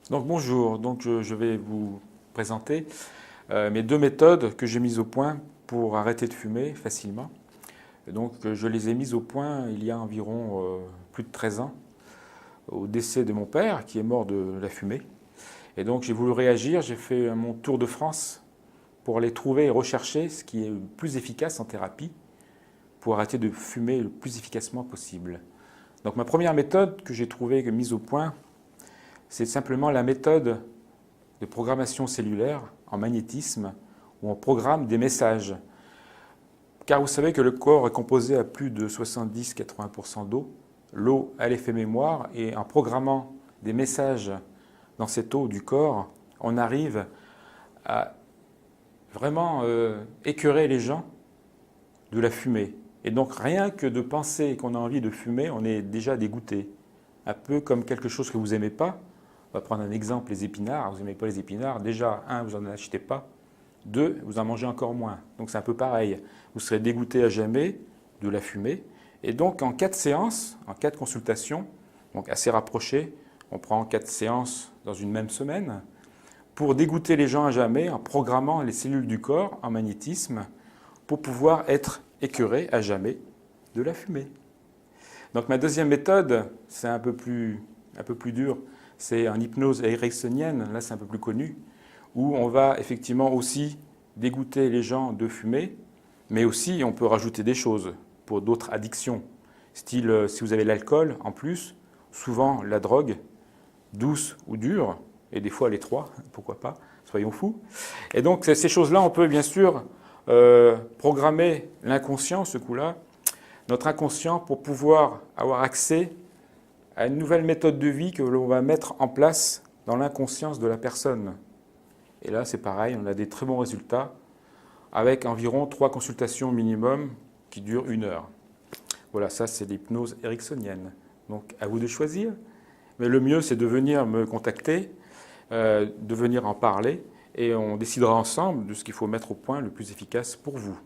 Donc bonjour, je vais vous présenter mes deux méthodes que j'ai mises au point pour arrêter de fumer facilement. Je les ai mises au point il y a environ plus de 13 ans, au décès de mon père qui est mort de la fumée. Et donc j'ai voulu réagir, j'ai fait mon tour de France pour aller trouver et rechercher ce qui est le plus efficace en thérapie pour arrêter de fumer le plus efficacement possible. Donc ma première méthode que j'ai trouvée, mise au point, c'est simplement la méthode de programmation cellulaire en magnétisme où on programme des messages. Car vous savez que le corps est composé à plus de 70-80% d'eau. L'eau a l'effet mémoire et en programmant des messages dans cette eau du corps, on arrive à vraiment écœurer les gens de la fumée. Et donc rien que de penser qu'on a envie de fumer, on est déjà dégoûté. Un peu comme quelque chose que vous n'aimez pas. On va prendre un exemple, les épinards. Vous n'aimez pas les épinards. Déjà, un, vous n'en achetez pas. Deux, vous en mangez encore moins. Donc c'est un peu pareil. Vous serez dégoûté à jamais de la fumée. Et donc en 4 séances, en 4 consultations, donc assez rapprochées, on prend 4 séances dans une même semaine, pour dégoûter les gens à jamais en programmant les cellules du corps en magnétisme pour pouvoir être écœurés à jamais de la fumée. Donc ma deuxième méthode, c'est un peu plus dur, c'est en hypnose ericksonienne, là c'est un peu plus connu, où on va effectivement aussi dégoûter les gens de fumer, mais aussi on peut rajouter des choses pour d'autres addictions. Style, si vous avez l'alcool en plus, souvent la drogue, douce ou dure, et des fois les trois, pourquoi pas, soyons fous. Et donc ces choses-là, on peut bien sûr programmer l'inconscient, ce coup-là, notre inconscient, pour pouvoir avoir accès à une nouvelle méthode de vie que l'on va mettre en place dans l'inconscience de la personne. Et là, c'est pareil, on a des très bons résultats avec environ 3 consultations minimum qui durent 1 heure. Voilà, ça c'est l'hypnose ericksonienne. Donc à vous de choisir. Mais le mieux, c'est de venir me contacter, de venir en parler, et on décidera ensemble de ce qu'il faut mettre au point le plus efficace pour vous.